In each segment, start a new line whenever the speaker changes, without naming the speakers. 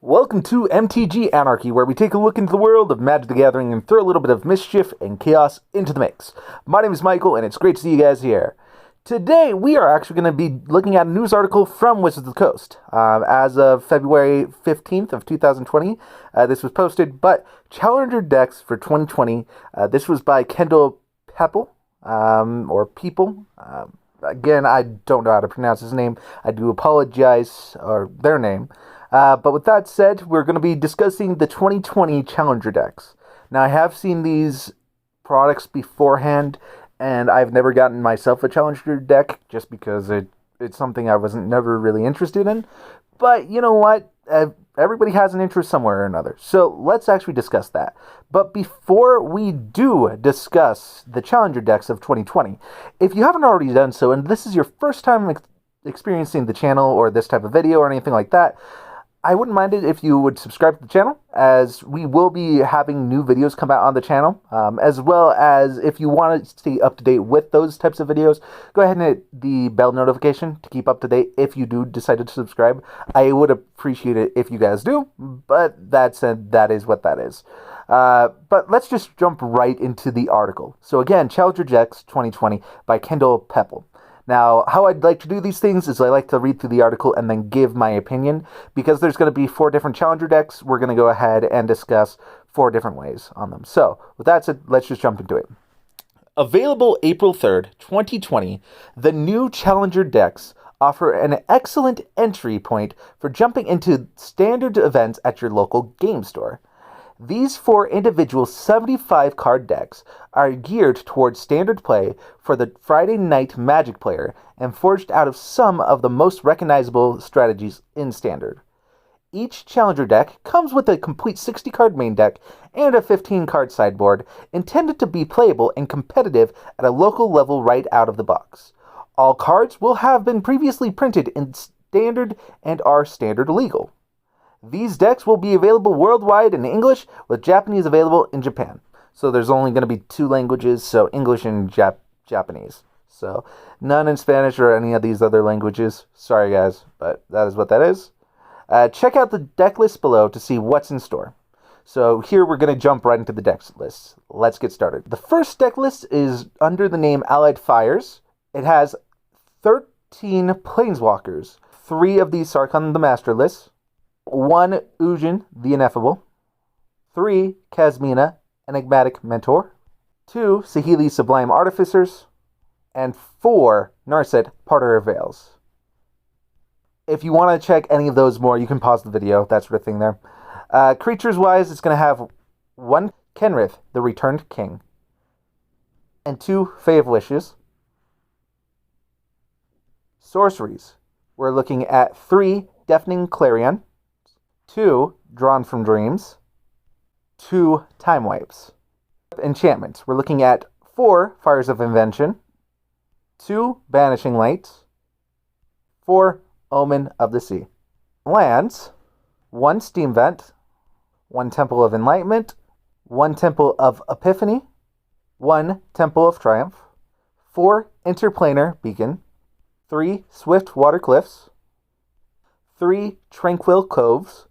Welcome to MTG Anarchy, where we take a look into the world of Magic the Gathering and throw a little bit of mischief and chaos into the mix. My name is Michael, and it's great to see you guys here. Today, we are actually going to be looking at a news article from Wizards of the Coast. As of February 15th of 2020, this was posted, but Challenger Decks for 2020, this was by Kendall Pepple, or People. Again, I don't know how to pronounce his name. I do apologize, or their name. But with that said, we're going to be discussing the 2020 Challenger decks. Now, I have seen these products beforehand, and I've never gotten myself a Challenger deck just because it's something I wasn't never really interested in. But you know what? Everybody has an interest somewhere or another. So let's actually discuss that. But before we do discuss the Challenger decks of 2020, if you haven't already done so, and this is your first time experiencing the channel or this type of video or anything like that, I wouldn't mind it if you would subscribe to the channel, as we will be having new videos come out on the channel, as well as if you want to stay up to date with those types of videos, go ahead and hit the bell notification to keep up to date if you do decide to subscribe. I would appreciate it if you guys do, but that said, that is what that is. But let's just jump right into the article. So again, Challenger Decks 2020 by Kendall Pepple. Now, how I'd like to do these things is I like to read through the article and then give my opinion. Because there's going to be 4 different Challenger decks, we're going to go ahead and discuss 4 different ways on them. So, with that said, let's just jump into it. Available April 3rd, 2020, the new Challenger decks offer an excellent entry point for jumping into standard events at your local game store. These 4 individual 75-card decks are geared towards standard play for the Friday night Magic player and forged out of some of the most recognizable strategies in Standard. Each Challenger deck comes with a complete 60-card main deck and a 15-card sideboard intended to be playable and competitive at a local level right out of the box. All cards will have been previously printed in Standard and are Standard legal. These decks will be available worldwide in English, with Japanese available in Japan. So there's only going to be 2 languages, so English and Japanese. So none in Spanish or any of these other languages. Sorry guys, but that is what that is. Check out the deck list below to see what's in store. So here we're going to jump right into the deck list. Let's get started. The first deck list is under the name Allied Fires. It has 13 Planeswalkers. 3 of these are on the Master list. 1 Ujin, the Ineffable. 3 Kasmina, Enigmatic Mentor. 2 Saheeli, Sublime Artificers. And 4 Narset, Parter of Veils. If you want to check any of those more, you can pause the video, that sort of thing there. Creatures-wise, it's going to have 1 Kenrith, the Returned King. And 2 Fae of Wishes. Sorceries, we're looking at 3 Deafening Clarion. 2 Drawn from Dreams, 2 Time Wipes. Enchantments, we're looking at 4 Fires of Invention, 2 Banishing Lights, 4 Omen of the Sea. Lands, 1 Steam Vent, 1 Temple of Enlightenment, 1 Temple of Epiphany, 1 Temple of Triumph, 4 Interplanar Beacon, 3 Swift Water Cliffs, 3 Tranquil Coves,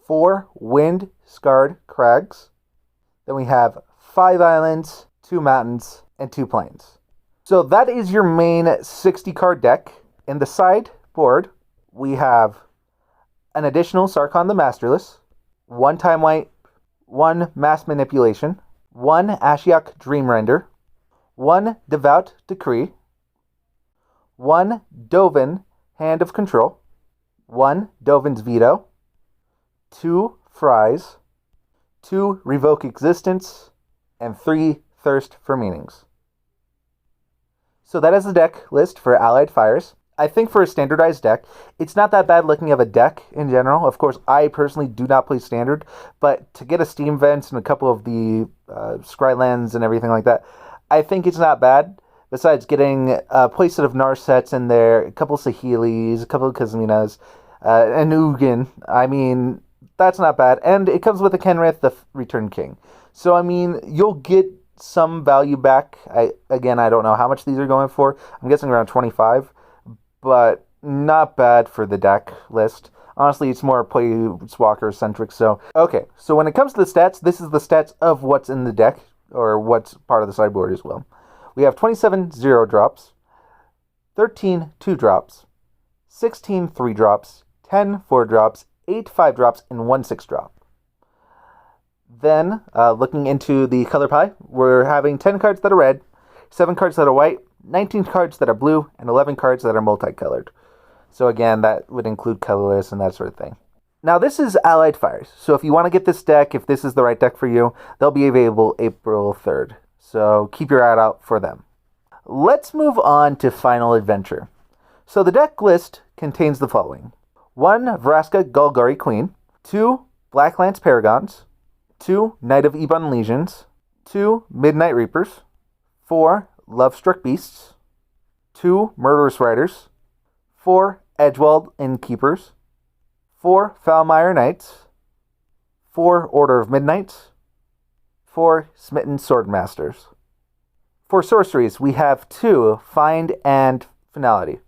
4 Wind Scarred Crags. Then we have 5 islands, 2 mountains, and 2 plains. So that is your main 60-card deck. In the sideboard, we have an additional Sarkhan the Masterless, 1 Time Wipe, 1 Mass Manipulation, 1 Ashiok Dream Render, 1 Devout Decree, 1 Dovin Hand of Control, 1 Dovin's Veto, 2 Fries, 2 Revoke Existence, and 3 Thirst for Meanings. So that is the deck list for Allied Fires. I think for a standardized deck, it's not that bad looking of a deck in general. Of course, I personally do not play Standard, but to get a Steam Vent and a couple of the Scrylands and everything like that, I think it's not bad. Besides getting a playset of Narsets in there, a couple Saheelis, a couple of Kasminas, and Ugin, I mean, that's not bad. And it comes with a Kenrith, the Returned King. So, I mean, you'll get some value back. I don't know how much these are going for. I'm guessing around 25, but not bad for the deck list. Honestly, it's more Planeswalker-centric, so... Okay, so when it comes to the stats, this is the stats of what's in the deck, or what's part of the sideboard as well. We have 27 0-drops, 13 2-drops, 16 3-drops, 10 4-drops, 8 5-drops, and 1 6-drop. Then, looking into the color pie, we're having 10 cards that are red, 7 cards that are white, 19 cards that are blue, and 11 cards that are multicolored. So again, that would include colorless and that sort of thing. Now, this is Allied Fires. So if you want to get this deck, if this is the right deck for you, they'll be available April 3rd. So keep your eye out for them. Let's move on to Final Adventure. So the deck list contains the following. 1 Vraska Golgari Queen, 2 Blacklance Paragons, 2 Knight of Ebon Legions, 2 Midnight Reapers, 4 Lovestruck Beasts, 2 Murderous Riders, 4 Edgewald Innkeepers, 4 Foulmire Knights, 4 Order of Midnights, 4 Smitten Swordmasters. For sorceries, we have 2 Find and Finality.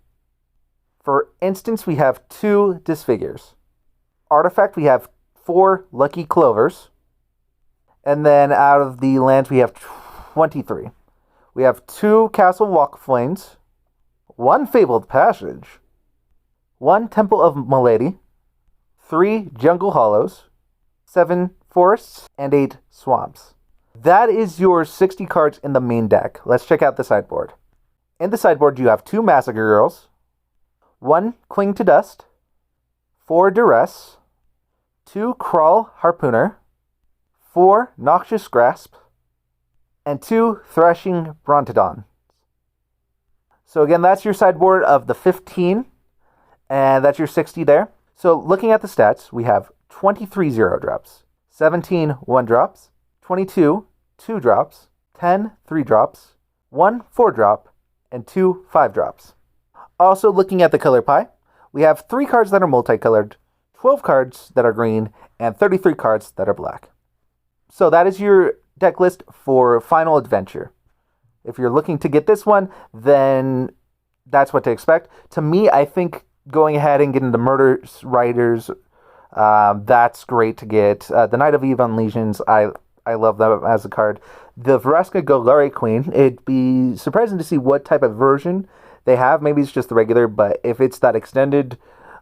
For instance, we have 2 Disfigures. Artifact, we have 4 Lucky Clovers. And then out of the lands, we have 23. We have 2 Castle Walkflames, 1 Fabled Passage, 1 Temple of Milady, 3 Jungle Hollows, 7 Forests, and 8 Swamps. That is your 60 cards in the main deck. Let's check out the sideboard. In the sideboard, you have 2 Massacre Girls, 1 Cling to Dust, 4 Duress, 2 Crawl Harpooner, 4 Noxious Grasp, and 2 Thrashing Brontodon. So again, that's your sideboard of the 15, and that's your 60 there. So looking at the stats, we have 23 0-drops, 17 1-drops, 22 2-drops, 10 3-drops, 1 4-drop, and 2 5-drops. Also looking at the color pie, we have 3 cards that are multicolored, 12 cards that are green, and 33 cards that are black. So that is your deck list for Final Adventure. If you're looking to get this one, then that's what to expect. To me, I think going ahead and getting the Murderous Riders, that's great to get. The Knight of Ebon Legions, I love that as a card. The Vraska Golgari Queen, it'd be surprising to see what type of version they have. Maybe it's just the regular, but if it's that extended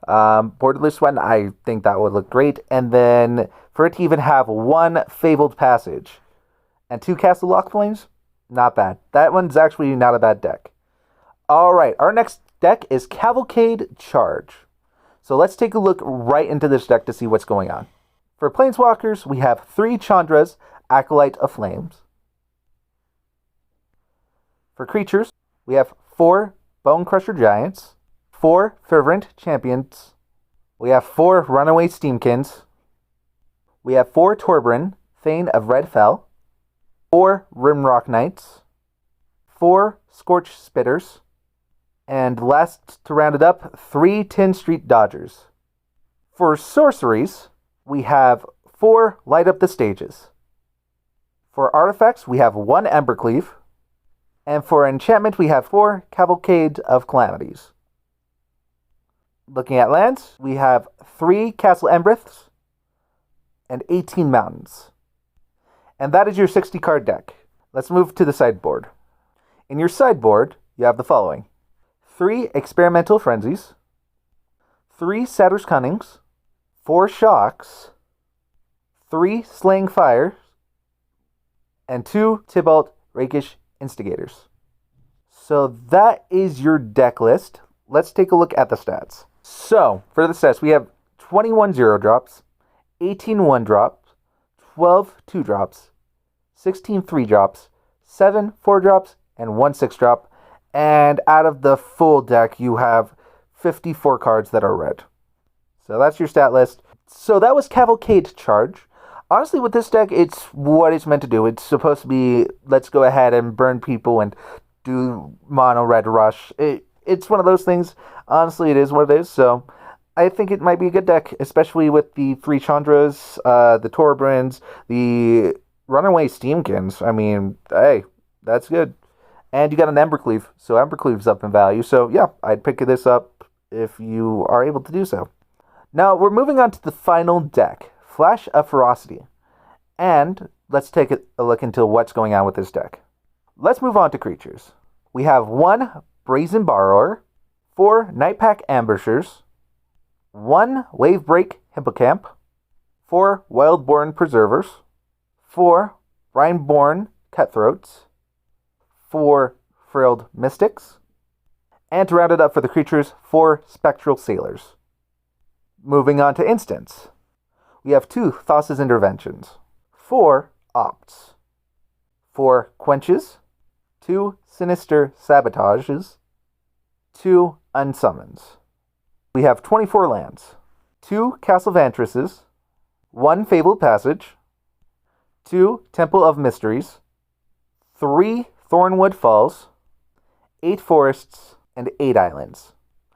borderless one, I think that would look great. And then for it to even have 1 Fabled Passage and 2 Castle Lockflames, not bad. That one's actually not a bad deck. Alright, our next deck is Cavalcade Charge. So let's take a look right into this deck to see what's going on. For Planeswalkers, we have 3 Chandras, Acolyte of Flames. For creatures, we have 4 Bonecrusher Giants, 4 Fervent Champions, we have 4 Runaway Steamkins, we have 4 Torbran, Thane of Redfell, 4 Rimrock Knights, 4 Scorch Spitters, and last to round it up, 3 Tin Street Dodgers. For sorceries, we have 4 Light Up the Stages. For artifacts, we have 1 Embercleave, and for enchantment, we have 4 Cavalcade of Calamities. Looking at lands, we have 3 Castle Embriths and 18 Mountains. And that is your 60-card deck. Let's move to the sideboard. In your sideboard, you have the following. 3 Experimental Frenzies, 3 Satyr's Cunnings, 4 Shocks, 3 Slaying Fires, and 2 Tybalt Rakish Instigators. So that is your deck list. Let's take a look at the stats. So, for the stats, we have 21 0-drops, 18 1-drops, 12 2-drops, 16 3-drops, 7 4-drops, and 1 6-drop. And out of the full deck, you have 54 cards that are red. So that's your stat list. So that was Cavalcade Charge. Honestly, with this deck, it's what it's meant to do. It's supposed to be, let's go ahead and burn people and do mono red rush. It's one of those things. Honestly, it is what it is. So I think it might be a good deck, especially with the 3 Chandras, the Torbrins, the Runaway Steamkins. I mean, hey, that's good. And you got an Embercleave, so Embercleave's up in value. So yeah, I'd pick this up if you are able to do so. Now we're moving on to the final deck, Flash of Ferocity. And let's take a look into what's going on with this deck. Let's move on to creatures. We have 1 Brazen Borrower, 4 Nightpack Ambushers, 1 Wavebreak Hippocamp, 4 Wildborn Preservers, 4 Brineborn Cutthroats, 4 Frilled Mystics, and to round it up for the creatures, 4 Spectral Sailors. Moving on to instants. We have 2 Thassa's Interventions, 4 Opts, 4 Quenches, 2 Sinister Sabotages, 2 Unsummons. We have 24 lands, 2 Castle Vantresses, 1 Fabled Passage, 2 Temple of Mysteries, 3 Thornwood Falls, 8 Forests, and 8 Islands.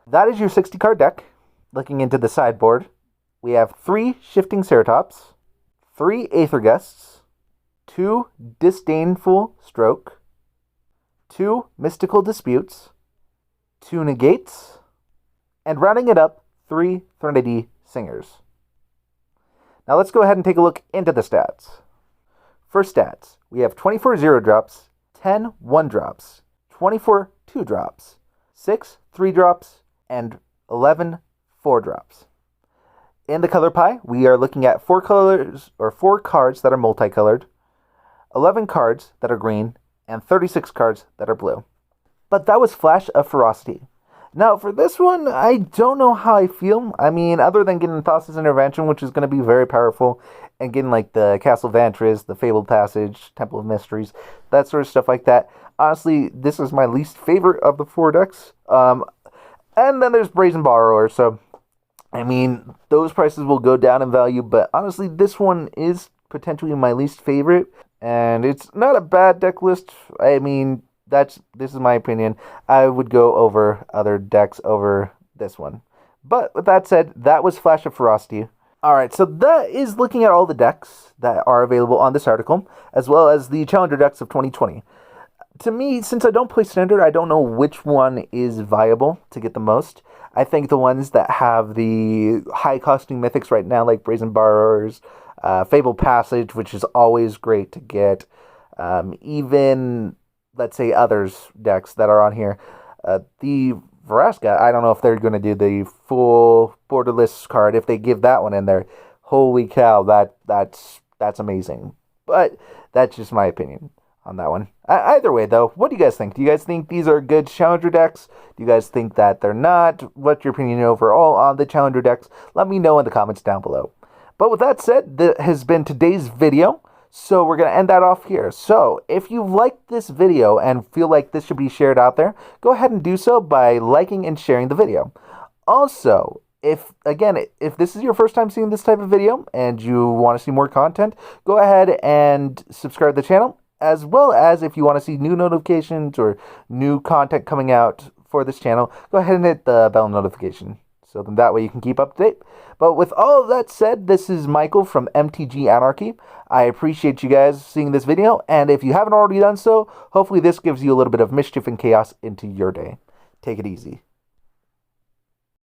That is your 60 card deck. Looking into the sideboard, we have 3 Shifting Ceratops, 3 Aethergusts, 2 Disdainful Stroke, 2 Mystical Disputes, 2 Negates, and rounding it up, 3 Threnody Singers. Now let's go ahead and take a look into the stats. For stats, we have 24 0-drops, 10 1-drops, 24 2-drops, 6 3-drops, and 11 4-drops. In the color pie, we are looking at 4 cards that are multicolored, 11 cards that are green, and 36 cards that are blue. But that was Flash of Ferocity. Now, for this one, I don't know how I feel. I mean, other than getting Thassa's Intervention, which is going to be very powerful, and getting like the Castle Vantris, the Fabled Passage, Temple of Mysteries, that sort of stuff like that. Honestly, this is my least favorite of the 4 decks. And then there's Brazen Borrower, so I mean, those prices will go down in value, but honestly, this one is potentially my least favorite, and it's not a bad deck list. I mean, this is my opinion. I would go over other decks over this one. But with that said, that was Flash of Ferocity. Alright, so that is looking at all the decks that are available on this article, as well as the Challenger decks of 2020. To me, since I don't play Standard, I don't know which one is viable to get the most. I think the ones that have the high-costing mythics right now, like Brazen Borrowers, Fabled Passage, which is always great to get, even, let's say, others decks that are on here. The Vraska, I don't know if they're going to do the full borderless card. If they give that one in there, holy cow, that's amazing. But that's just my opinion on that one. Either way, though, what do you guys think? Do you guys think these are good Challenger decks? Do you guys think that they're not? What's your opinion overall on the Challenger decks? Let me know in the comments down below. But with that said, that has been today's video. So we're going to end that off here. So if you liked this video and feel like this should be shared out there, go ahead and do so by liking and sharing the video. Also, if this is your first time seeing this type of video and you want to see more content, go ahead and subscribe to the channel. As well as if you want to see new notifications or new content coming out for this channel, go ahead and hit the bell notification. So then that way you can keep up to date. But with all of that said, this is Michael from MTG Anarchy. I appreciate you guys seeing this video. And if you haven't already done so, hopefully this gives you a little bit of mischief and chaos into your day. Take it easy.